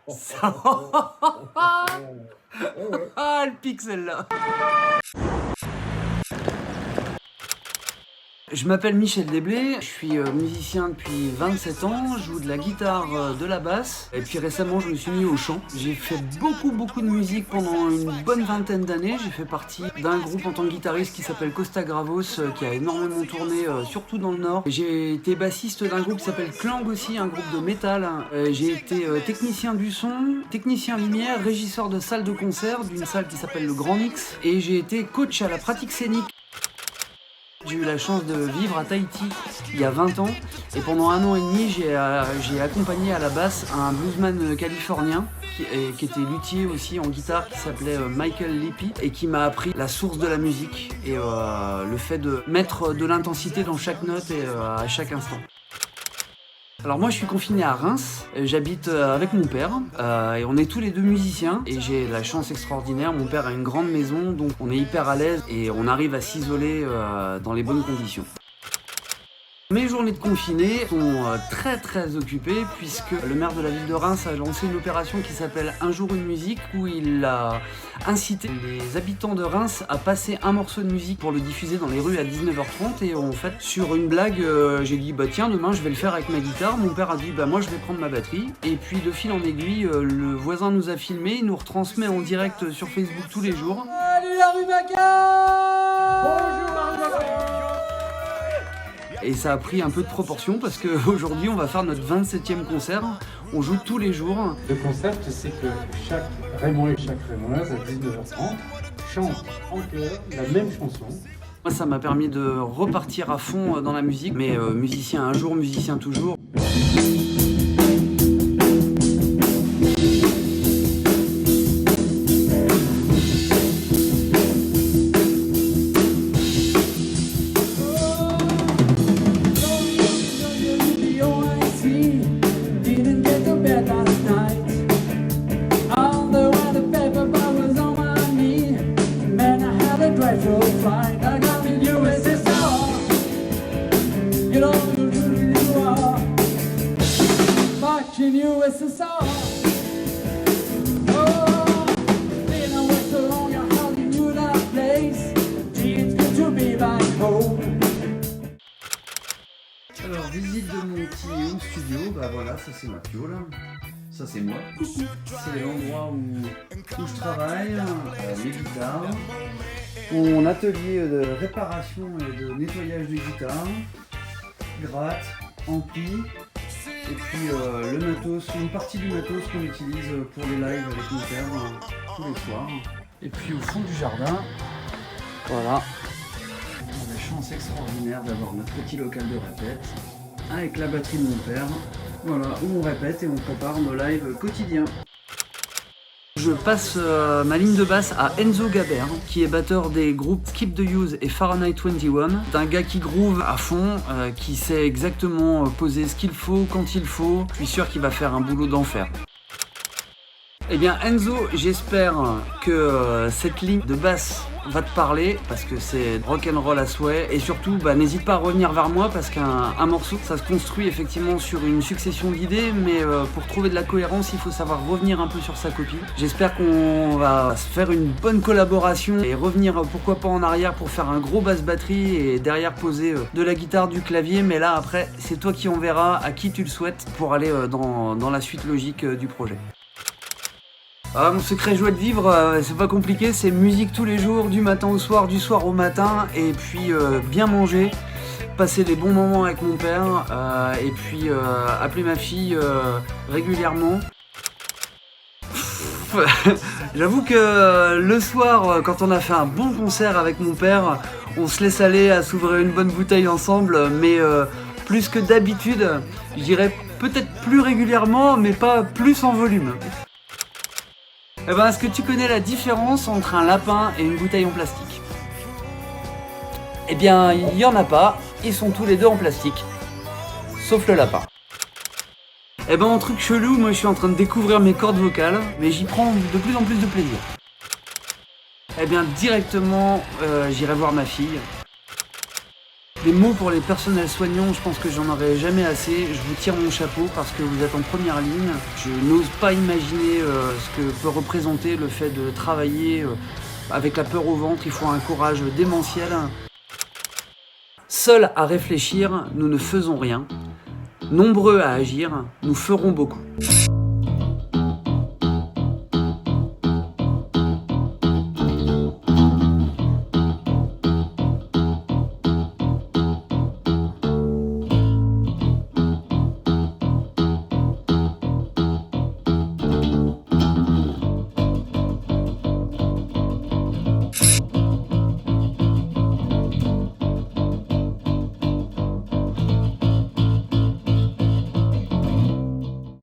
Ça... Ah, le pique celle-là. Je m'appelle Michel Desblés, je suis musicien depuis 27 ans, je joue de la guitare, de la basse, et puis récemment je me suis mis au chant. J'ai fait beaucoup de musique pendant une bonne vingtaine d'années, j'ai fait partie d'un groupe en tant que guitariste qui s'appelle Costa Gravos, qui a énormément tourné, surtout dans le Nord. J'ai été bassiste d'un groupe qui s'appelle Clang aussi, un groupe de métal. J'ai été technicien du son, technicien lumière, régisseur de salle de concert, d'une salle qui s'appelle le Grand Mix, et j'ai été coach à la pratique scénique. J'ai eu la chance de vivre à Tahiti il y a 20 ans et pendant 1 an et demi j'ai accompagné à la basse un bluesman californien qui était luthier aussi en guitare qui s'appelait Michael Lippi et qui m'a appris la source de la musique et le fait de mettre de l'intensité dans chaque note et à chaque instant. Alors moi je suis confiné à Reims, j'habite avec mon père et on est tous les deux musiciens et j'ai la chance extraordinaire, mon père a une grande maison donc on est hyper à l'aise et on arrive à s'isoler dans les bonnes conditions. Mes journées de confiné sont très occupées puisque le maire de la ville de Reims a lancé une opération qui s'appelle Un jour une musique où il a incité les habitants de Reims à passer un morceau de musique pour le diffuser dans les rues à 19h30 et en fait sur une blague j'ai dit bah tiens demain je vais le faire avec ma guitare, mon père a dit bah moi je vais prendre ma batterie et puis de fil en aiguille le voisin nous a filmé, il nous retransmet en direct sur Facebook tous les jours. Salut la rue Maca. Bonjour Marie. Et ça a pris un peu de proportion parce qu'aujourd'hui on va faire notre 27e concert, on joue tous les jours. Le concept c'est que chaque Raymond et chaque Raymondaise à 19h30 chantent en chœur la même chanson. Moi ça m'a permis de repartir à fond dans la musique, mais musicien un jour, musicien toujours. Alors visite de mon petit home studio, bah voilà, ça c'est ma piole, ça c'est moi, c'est l'endroit où je travaille, mes guitares, mon atelier de réparation et de nettoyage de guitare, gratte, ampli, et puis le matos, une partie du matos qu'on utilise pour les lives avec mon père tous les soirs. Et puis au fond du jardin, voilà. On a la chance extraordinaire d'avoir notre petit local de répète avec la batterie de mon père, voilà, où on répète et on prépare nos lives quotidiens. Je passe ma ligne de basse à Enzo Gaber, qui est batteur des groupes Keep the Use et Fahrenheit 21. C'est un gars qui groove à fond, qui sait exactement poser ce qu'il faut, quand il faut. Je suis sûr qu'il va faire un boulot d'enfer. Eh bien Enzo, j'espère que cette ligne de basse va te parler parce que c'est rock'n'roll à souhait et surtout n'hésite pas à revenir vers moi parce qu'un morceau ça se construit effectivement sur une succession d'idées mais pour trouver de la cohérence il faut savoir revenir un peu sur sa copie. J'espère qu'on va se faire une bonne collaboration et revenir pourquoi pas en arrière pour faire un gros basse batterie et derrière poser de la guitare, du clavier, mais là après c'est toi qui en verras à qui tu le souhaites pour aller dans la suite logique du projet. Ah, mon secret joie de vivre, c'est pas compliqué, c'est musique tous les jours, du matin au soir, du soir au matin, et puis bien manger, passer des bons moments avec mon père, et puis appeler ma fille régulièrement. J'avoue que le soir, quand on a fait un bon concert avec mon père, on se laisse aller à s'ouvrir une bonne bouteille ensemble, mais plus que d'habitude, je dirais peut-être plus régulièrement, mais pas plus en volume. Eh ben, est-ce que tu connais la différence entre un lapin et une bouteille en plastique? Eh bien, il n'y en a pas, ils sont tous les deux en plastique, sauf le lapin. Eh ben, en truc chelou, moi je suis en train de découvrir mes cordes vocales, mais j'y prends de plus en plus de plaisir. Eh bien, directement, j'irai voir ma fille. Des mots pour les personnels soignants, je pense que j'en aurai jamais assez. Je vous tire mon chapeau parce que vous êtes en première ligne. Je n'ose pas imaginer ce que peut représenter le fait de travailler avec la peur au ventre. Il faut un courage démentiel. Seuls à réfléchir, nous ne faisons rien. Nombreux à agir, nous ferons beaucoup.